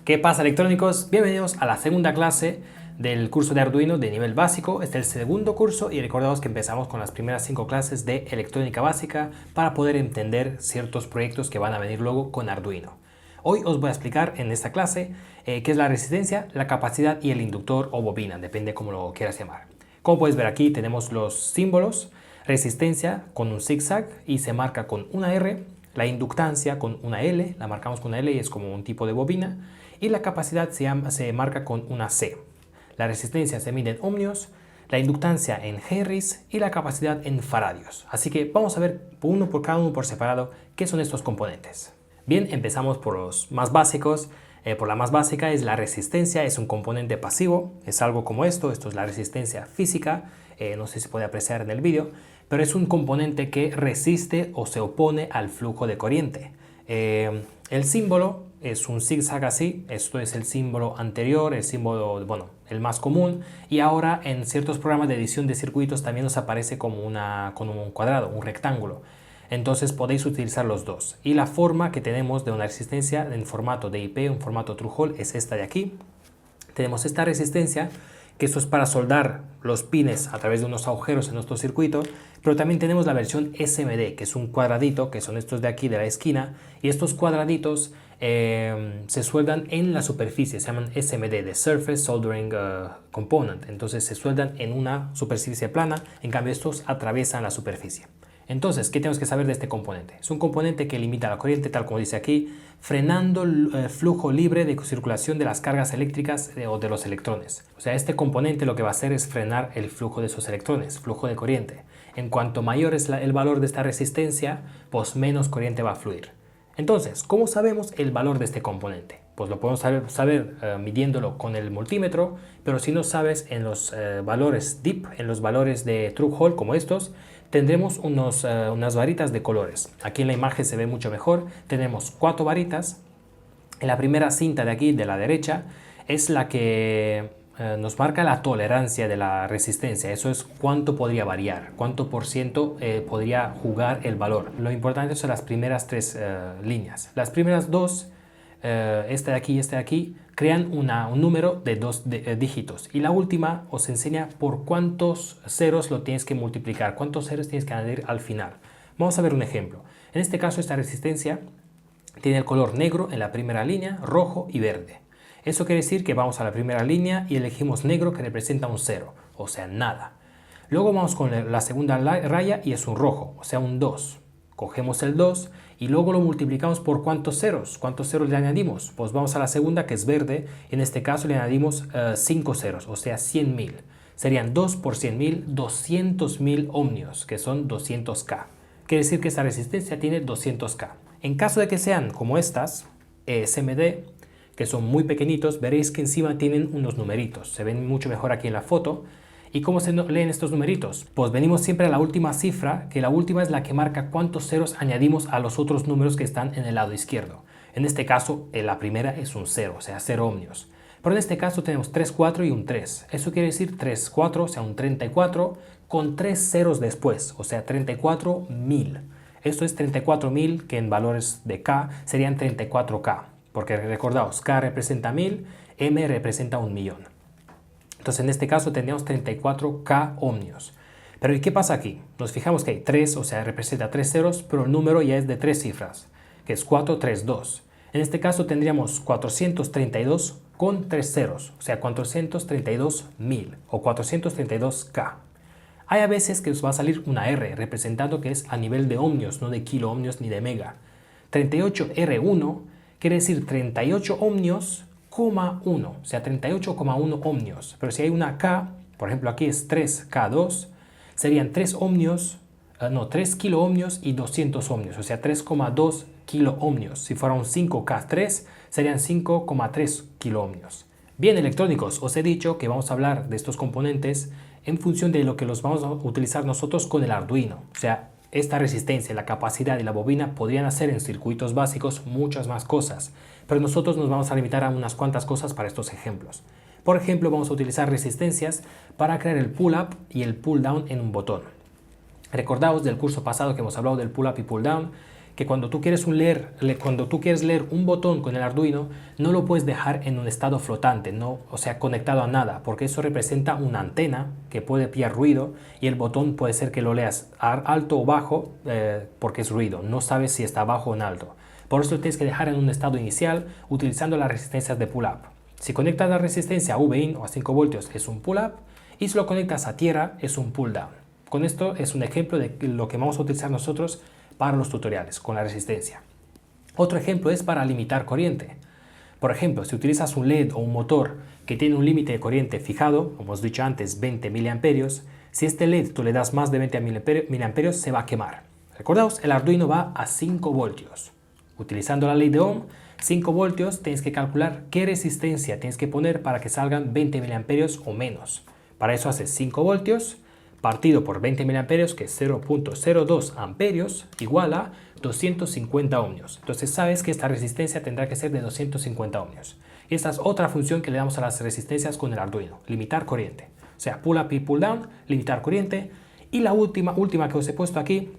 ¿Qué pasa, electrónicos? Bienvenidos a la segunda clase del curso de Arduino de nivel básico. Este es el segundo curso y recordaos que empezamos con las primeras 5 clases de electrónica básica para poder entender ciertos proyectos que van a venir luego con Arduino. Hoy os voy a explicar en esta clase qué es la resistencia, la capacidad y el inductor o bobina, depende cómo lo quieras llamar. Como puedes ver aquí tenemos los símbolos: resistencia con un zigzag y se marca con una R, la inductancia con una L, la marcamos con una L y es como un tipo de bobina, y la capacidad se marca con una C. La resistencia se mide en ohmios, la inductancia en henries y la capacidad en faradios. Así que vamos a ver uno por cada uno por separado qué son estos componentes. Bien, empezamos por los más básicos. Por la más básica es la resistencia, es un componente pasivo, es algo como esto es la resistencia física, no sé si se puede apreciar en el vídeo, pero es un componente que resiste o se opone al flujo de corriente. El símbolo es un zigzag así, esto es el símbolo anterior, el símbolo, bueno, el más común, y ahora en ciertos programas de edición de circuitos también nos aparece como un cuadrado, un rectángulo. Entonces podéis utilizar los dos. Y la forma que tenemos de una resistencia en formato DIP, en formato True Hole, es esta de aquí. Tenemos esta resistencia, que esto es para soldar los pines a través de unos agujeros en nuestro circuito, pero también tenemos la versión SMD, que es un cuadradito, que son estos de aquí de la esquina, y estos cuadraditos se sueldan en la superficie, se llaman SMD, de Surface Soldering Component. Entonces se sueldan en una superficie plana, en cambio estos atraviesan la superficie. Entonces, ¿qué tenemos que saber de este componente? Es un componente que limita la corriente, tal como dice aquí, frenando el flujo libre de circulación de las cargas eléctricas o de los electrones. O sea, este componente lo que va a hacer es frenar el flujo de esos electrones, flujo de corriente. En cuanto mayor es el valor de esta resistencia, pues menos corriente va a fluir. Entonces, ¿cómo sabemos el valor de este componente? Pues lo podemos saber midiéndolo con el multímetro, pero si no sabes en los valores DIP, en los valores de True Hole como estos, tendremos unas varitas de colores. Aquí en la imagen se ve mucho mejor. Tenemos 4 varitas. En la primera cinta de aquí, de la derecha, es la que nos marca la tolerancia de la resistencia. Eso es cuánto podría variar, cuánto por ciento podría jugar el valor. Lo importante son las primeras 3 líneas. Las primeras 2, esta de aquí y esta de aquí, crean un número de 2 dígitos, y la última os enseña por cuántos ceros lo tienes que multiplicar, cuántos ceros tienes que añadir al final. Vamos a ver un ejemplo. En este caso esta resistencia tiene el color negro en la primera línea, rojo y verde. Eso quiere decir que vamos a la primera línea y elegimos negro, que representa un 0, o sea, nada. Luego vamos con la segunda raya y es un rojo, o sea, un 2. Cogemos el 2 y luego lo multiplicamos por ¿cuántos ceros? ¿Cuántos ceros le añadimos? Pues vamos a la segunda, que es verde, y en este caso le añadimos 5 ceros, o sea 100.000. Serían 2 por 100.000, 200.000 ohmios, que son 200K. Quiere decir que esta resistencia tiene 200K. En caso de que sean como estas, SMD, que son muy pequeñitos, veréis que encima tienen unos numeritos. Se ven mucho mejor aquí en la foto. ¿Y cómo se leen estos numeritos? Pues venimos siempre a la última cifra, que la última es la que marca cuántos ceros añadimos a los otros números que están en el lado izquierdo. En este caso, la primera es un 0, o sea, 0 ohmios. Pero en este caso tenemos 3, 4 y un 3. Eso quiere decir 3, 4, o sea, un 34, con 3 ceros después, o sea, 34.000. Esto es 34.000, que en valores de K serían 34K. Porque recordaos, K representa 1000, M representa 1.000.000. Entonces en este caso tendríamos 34K ohmios. Pero ¿y qué pasa aquí? Nos fijamos que hay 3, o sea, representa 3 ceros, pero el número ya es de 3 cifras, que es 432. En este caso tendríamos 432 con 3 ceros, o sea, 432.000 o 432K. Hay a veces que os va a salir una R, representando que es a nivel de ohmios, no de kilo ohmios ni de mega. 38R1 quiere decir 38 ohmios, 1, o sea 38,1 ohmios. Pero si hay una K, por ejemplo aquí es 3K2, serían 3 ohmios, 3 kilo ohmios y 200 ohmios, o sea 3,2 kilo ohmios. Si fuera un 5K3 serían 5,3 kilo ohmios. Bien, electrónicos, os he dicho que vamos a hablar de estos componentes en función de lo que los vamos a utilizar nosotros con el Arduino. O sea, esta resistencia, la capacidad y la bobina podrían hacer en circuitos básicos muchas más cosas, pero nosotros nos vamos a limitar a unas cuantas cosas para estos ejemplos. Por ejemplo, vamos a utilizar resistencias para crear el pull-up y el pull-down en un botón. Recordaos del curso pasado que hemos hablado del pull-up y pull-down, que cuando tú quieres leer un botón con el Arduino, no lo puedes dejar en un estado flotante, no, o sea, conectado a nada, porque eso representa una antena que puede pillar ruido y el botón puede ser que lo leas alto o bajo porque es ruido, no sabes si está bajo o en alto. Por eso lo tienes que dejar en un estado inicial utilizando las resistencias de pull-up. Si conectas la resistencia a V-in o a 5 voltios es un pull-up y si lo conectas a tierra es un pull-down. Con esto es un ejemplo de lo que vamos a utilizar nosotros para los tutoriales con la resistencia. Otro ejemplo es para limitar corriente. Por ejemplo, si utilizas un LED o un motor que tiene un límite de corriente fijado, como os he dicho antes, 20 mA, si este LED tú le das más de 20 mA se va a quemar. Recordaos, el Arduino va a 5 voltios. Utilizando la ley de Ohm, 5 voltios tienes que calcular qué resistencia tienes que poner para que salgan 20 mA o menos. Para eso haces 5 voltios partido por 20 mA, que es 0.02 amperios, igual a 250 ohmios. Entonces sabes que esta resistencia tendrá que ser de 250 ohmios. Y esta es otra función que le damos a las resistencias con el Arduino, limitar corriente. O sea, pull up y pull down, limitar corriente. Y la última que os he puesto aquí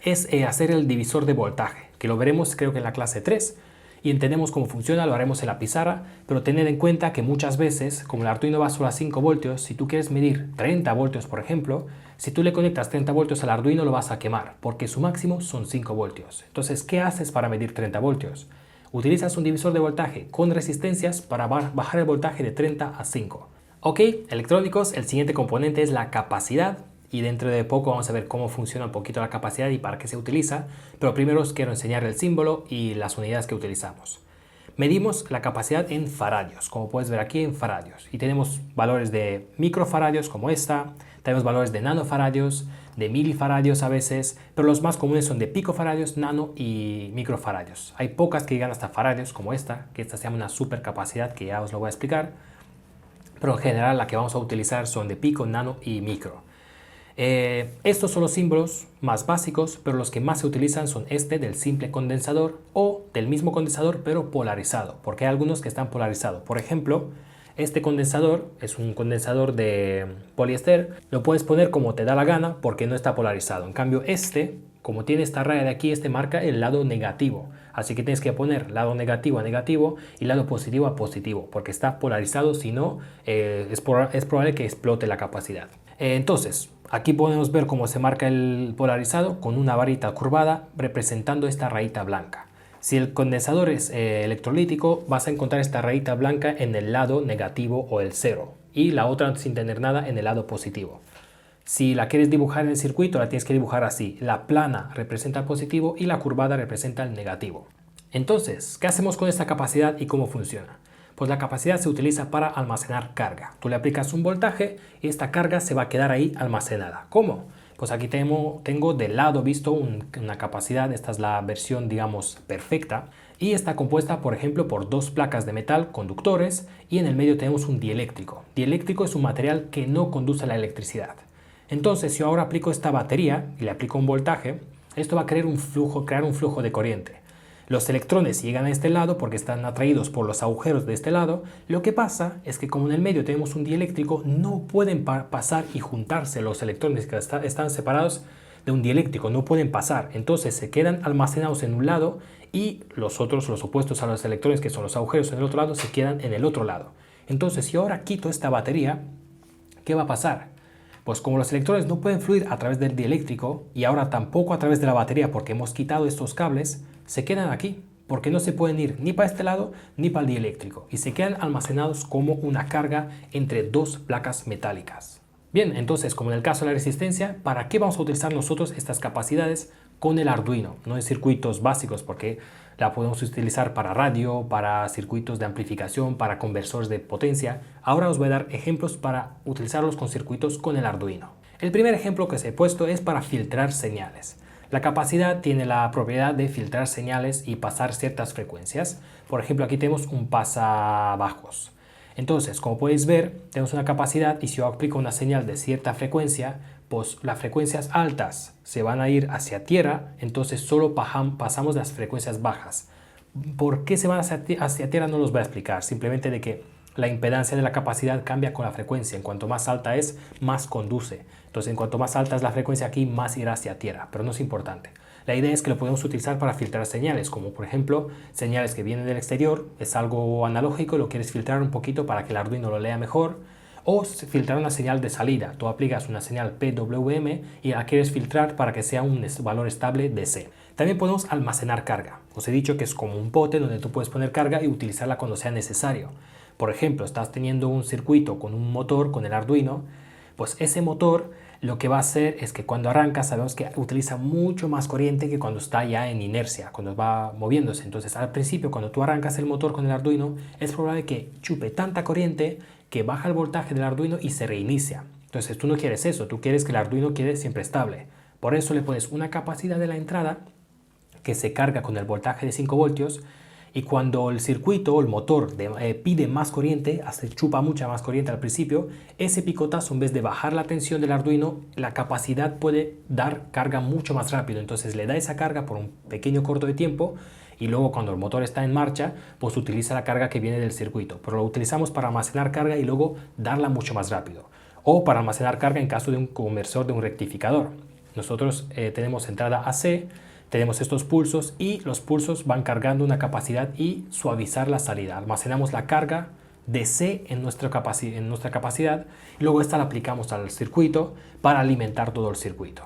es hacer el divisor de voltaje, que lo veremos creo que en la clase 3. Y entendemos cómo funciona, lo haremos en la pizarra, pero tened en cuenta que muchas veces, como el Arduino va solo a 5 voltios, si tú quieres medir 30 voltios, por ejemplo, si tú le conectas 30 voltios al Arduino lo vas a quemar, porque su máximo son 5 voltios. Entonces, ¿qué haces para medir 30 voltios? Utilizas un divisor de voltaje con resistencias para bajar el voltaje de 30 a 5. Ok, electrónicos, el siguiente componente es la capacidad. Y dentro de poco vamos a ver cómo funciona un poquito la capacidad y para qué se utiliza, pero primero os quiero enseñar el símbolo y las unidades que utilizamos. Medimos la capacidad en faradios, como puedes ver aquí en faradios, y tenemos valores de microfaradios como esta, tenemos valores de nanofaradios, de milifaradios a veces, pero los más comunes son de picofaradios, nano y microfaradios. Hay pocas que llegan hasta faradios como esta, que esta se llama una supercapacidad que ya os lo voy a explicar, pero en general la que vamos a utilizar son de pico, nano y micro. Estos son los símbolos más básicos, pero los que más se utilizan son este del simple condensador o del mismo condensador pero polarizado, porque hay algunos que están polarizados. Por ejemplo, este condensador es un condensador de poliéster, lo puedes poner como te da la gana porque no está polarizado. En cambio este, como tiene esta raya de aquí, este marca el lado negativo. Así que tienes que poner lado negativo a negativo y lado positivo a positivo, porque está polarizado, si no es probable que explote la capacidad. Entonces, aquí podemos ver cómo se marca el polarizado con una varita curvada representando esta rayita blanca. Si el condensador es electrolítico, vas a encontrar esta rayita blanca en el lado negativo o el cero y la otra sin tener nada en el lado positivo. Si la quieres dibujar en el circuito, la tienes que dibujar así. La plana representa el positivo y la curvada representa el negativo. Entonces, ¿qué hacemos con esta capacidad y cómo funciona? Pues la capacidad se utiliza para almacenar carga. Tú le aplicas un voltaje y esta carga se va a quedar ahí almacenada. ¿Cómo? Pues aquí tengo del lado visto una capacidad, esta es la versión digamos perfecta, y está compuesta por ejemplo por dos placas de metal conductores y en el medio tenemos un dieléctrico. Dieléctrico es un material que no conduce la electricidad. Entonces si yo ahora aplico esta batería y le aplico un voltaje, esto va a crear un flujo de corriente. Los electrones llegan a este lado porque están atraídos por los agujeros de este lado. Lo que pasa es que como en el medio tenemos un dieléctrico, no pueden pasar y juntarse los electrones que están separados de un dieléctrico, no pueden pasar. Entonces se quedan almacenados en un lado y los opuestos a los electrones, que son los agujeros en el otro lado, se quedan en el otro lado. Entonces si ahora quito esta batería, ¿qué va a pasar? Pues como los electrones no pueden fluir a través del dieléctrico y ahora tampoco a través de la batería porque hemos quitado estos cables, se quedan aquí porque no se pueden ir ni para este lado ni para el dieléctrico y se quedan almacenados como una carga entre dos placas metálicas. Bien, entonces como en el caso de la resistencia, ¿para qué vamos a utilizar nosotros estas capacidades con el Arduino? No en circuitos básicos porque la podemos utilizar para radio, para circuitos de amplificación, para conversores de potencia. Ahora os voy a dar ejemplos para utilizarlos con circuitos con el Arduino. El primer ejemplo que os he puesto es para filtrar señales. La capacidad tiene la propiedad de filtrar señales y pasar ciertas frecuencias. Por ejemplo, aquí tenemos un pasabajos. Entonces, como podéis ver, tenemos una capacidad y si yo aplico una señal de cierta frecuencia, pues las frecuencias altas se van a ir hacia tierra, entonces solo pasamos las frecuencias bajas. ¿Por qué se van hacia tierra? No los voy a explicar, simplemente de que la impedancia de la capacidad cambia con la frecuencia. En cuanto más alta es, más conduce. Entonces, en cuanto más alta es la frecuencia aquí, más irá hacia tierra, pero no es importante. La idea es que lo podemos utilizar para filtrar señales, como por ejemplo señales que vienen del exterior, es algo analógico, lo quieres filtrar un poquito para que el Arduino lo lea mejor, o filtrar una señal de salida. Tú aplicas una señal PWM y la quieres filtrar para que sea un valor estable DC. También podemos almacenar carga. Os he dicho que es como un pote donde tú puedes poner carga y utilizarla cuando sea necesario. Por ejemplo, estás teniendo un circuito con un motor, con el Arduino, pues ese motor lo que va a hacer es que cuando arranca sabemos que utiliza mucho más corriente que cuando está ya en inercia, cuando va moviéndose. Entonces al principio cuando tú arrancas el motor con el Arduino es probable que chupe tanta corriente que baja el voltaje del Arduino y se reinicia. Entonces tú no quieres eso, tú quieres que el Arduino quede siempre estable. Por eso le pones una capacidad de la entrada que se carga con el voltaje de 5 voltios y cuando el circuito o el motor pide más corriente, chupa mucha más corriente al principio, ese picotazo en vez de bajar la tensión del Arduino, la capacidad puede dar carga mucho más rápido. Entonces le da esa carga por un pequeño corto de tiempo y luego cuando el motor está en marcha, pues utiliza la carga que viene del circuito. Pero lo utilizamos para almacenar carga y luego darla mucho más rápido. O para almacenar carga en caso de un conversor de un rectificador. Nosotros tenemos entrada AC, tenemos estos pulsos y los pulsos van cargando una capacidad y suavizar la salida. Almacenamos la carga DC en nuestra capacidad y luego esta la aplicamos al circuito para alimentar todo el circuito.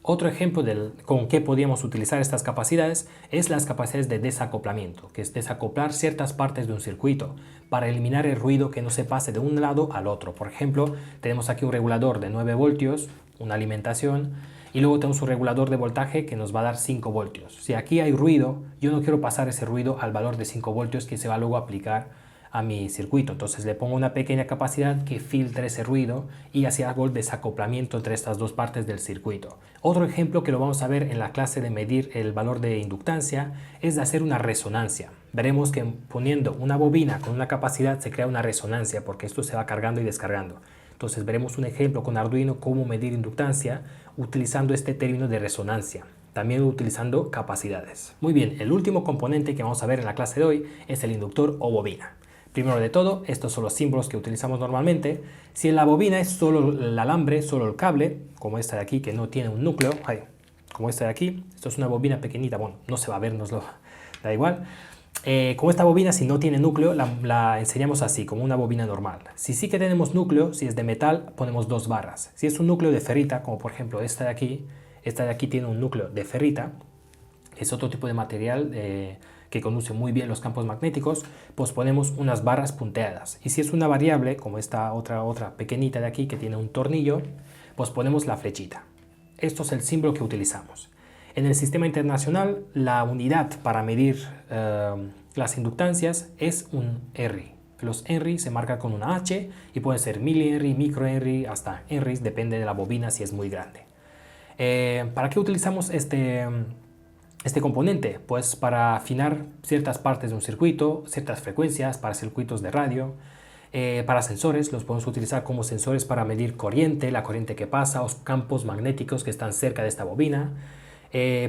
Otro ejemplo con que podríamos utilizar estas capacidades es las capacidades de desacoplamiento, que es desacoplar ciertas partes de un circuito para eliminar el ruido que no se pase de un lado al otro. Por ejemplo, tenemos aquí un regulador de 9 voltios, una alimentación, y luego tenemos un regulador de voltaje que nos va a dar 5 voltios. Si aquí hay ruido, yo no quiero pasar ese ruido al valor de 5 voltios que se va luego a aplicar a mi circuito. Entonces le pongo una pequeña capacidad que filtre ese ruido y así hago el desacoplamiento entre estas dos partes del circuito. Otro ejemplo que lo vamos a ver en la clase de medir el valor de inductancia es de hacer una resonancia. Veremos que poniendo una bobina con una capacidad se crea una resonancia porque esto se va cargando y descargando. Entonces veremos un ejemplo con Arduino cómo medir inductancia utilizando este término de resonancia, también utilizando capacidades. Muy bien, el último componente que vamos a ver en la clase de hoy es el inductor o bobina. Primero de todo, estos son los símbolos que utilizamos normalmente. Si en la bobina es solo el alambre, solo el cable, como esta de aquí que no tiene un núcleo, como esta de aquí, esto es una bobina pequeñita, bueno, no se va a ver, da igual. Como esta bobina, si no tiene núcleo, la enseñamos así, como una bobina normal. Si sí que tenemos núcleo, si es de metal, ponemos 2 barras. Si es un núcleo de ferrita, como por ejemplo esta de aquí tiene un núcleo de ferrita, es otro tipo de material que conduce muy bien los campos magnéticos, pues ponemos unas barras punteadas. Y si es una variable, como esta otra pequeñita de aquí que tiene un tornillo, pues ponemos la flechita. Esto es el símbolo que utilizamos. En el sistema internacional, la unidad para medir las inductancias es un Henry. Los Henry se marcan con una H y pueden ser milihenry, microhenry, hasta Henrys, depende de la bobina si es muy grande. ¿Para qué utilizamos este componente? Pues para afinar ciertas partes de un circuito, ciertas frecuencias, para circuitos de radio, para sensores, los podemos utilizar como sensores para medir corriente, la corriente que pasa, o campos magnéticos que están cerca de esta bobina,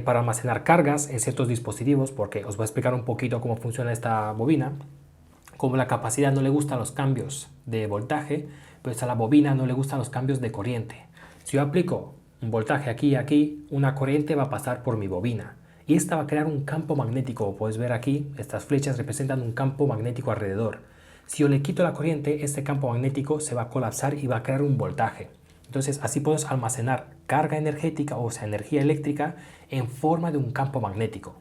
para almacenar cargas en ciertos dispositivos, porque os voy a explicar un poquito cómo funciona esta bobina. Como la capacidad no le gustan los cambios de voltaje, pues a la bobina no le gustan los cambios de corriente. Si yo aplico un voltaje aquí y aquí, una corriente va a pasar por mi bobina y esta va a crear un campo magnético. Como puedes ver aquí, estas flechas representan un campo magnético alrededor. Si yo le quito la corriente, este campo magnético se va a colapsar y va a crear un voltaje. Entonces así puedes almacenar carga energética, o sea, energía eléctrica en forma de un campo magnético.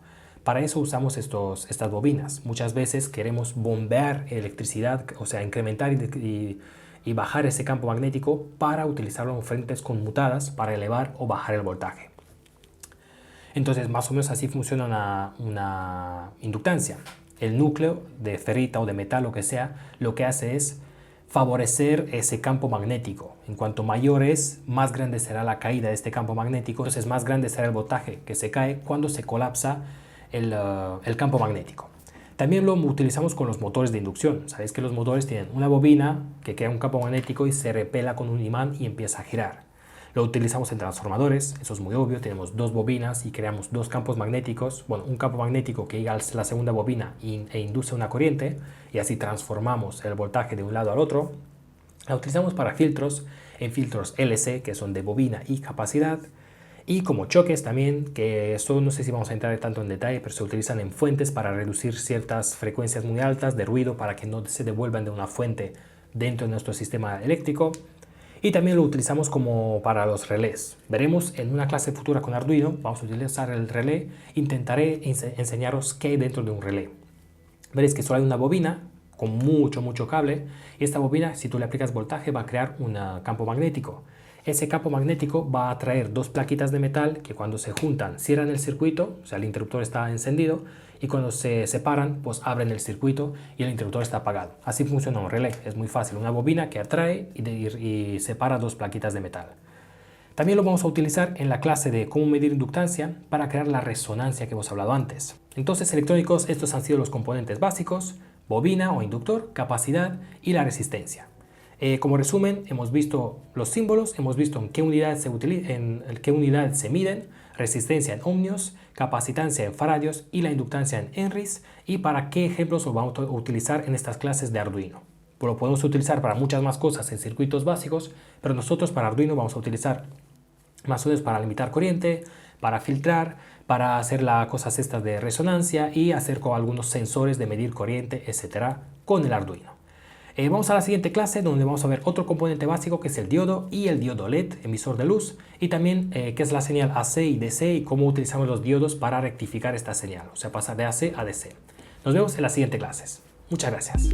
Para eso usamos estas bobinas. Muchas veces queremos bombear electricidad, o sea, incrementar y bajar ese campo magnético para utilizarlo en frentes conmutadas para elevar o bajar el voltaje. Entonces, más o menos así funciona una inductancia. El núcleo de ferrita o de metal, lo que sea, lo que hace es favorecer ese campo magnético. En cuanto mayor es, más grande será la caída de este campo magnético, entonces más grande será el voltaje que se cae cuando se colapsa el campo magnético. También lo utilizamos con los motores de inducción. Sabéis que los motores tienen una bobina que crea un campo magnético y se repela con un imán y empieza a girar. Lo utilizamos en transformadores, eso es muy obvio, tenemos 2 bobinas y creamos 2 campos magnéticos, bueno, un campo magnético que llega a la segunda bobina e induce una corriente y así transformamos el voltaje de un lado al otro. La utilizamos para filtros, en filtros LC que son de bobina y capacidad, Y como choques también, que esto no sé si vamos a entrar tanto en detalle, pero se utilizan en fuentes para reducir ciertas frecuencias muy altas de ruido para que no se devuelvan de una fuente dentro de nuestro sistema eléctrico. Y también lo utilizamos como para los relés. Veremos en una clase futura con Arduino, vamos a utilizar el relé. Intentaré enseñaros qué hay dentro de un relé. Veréis que solo hay una bobina con mucho cable, y esta bobina, si tú le aplicas voltaje, va a crear un campo magnético. Ese campo magnético va a atraer dos plaquitas de metal que cuando se juntan cierran el circuito, o sea el interruptor está encendido, y cuando se separan pues abren el circuito y el interruptor está apagado. Así funciona un relé, es muy fácil, una bobina que atrae y separa dos plaquitas de metal. También lo vamos a utilizar en la clase de cómo medir inductancia para crear la resonancia que hemos hablado antes. Entonces, electrónicos, estos han sido los componentes básicos: bobina o inductor, capacidad y la resistencia. Como resumen, hemos visto los símbolos, hemos visto en qué unidad se miden, resistencia en ohmios, capacitancia en faradios y la inductancia en henries, y para qué ejemplos lo vamos a utilizar en estas clases de Arduino. Lo podemos utilizar para muchas más cosas en circuitos básicos, pero nosotros para Arduino vamos a utilizar más o menos para limitar corriente, para filtrar, para hacer las cosas estas de resonancia y hacer con algunos sensores de medir corriente, etcétera, con el Arduino. Vamos a la siguiente clase, donde vamos a ver otro componente básico que es el diodo y el diodo LED, emisor de luz, y también qué es la señal AC y DC y cómo utilizamos los diodos para rectificar esta señal, o sea, pasar de AC a DC. Nos vemos en las siguientes clases. Muchas gracias.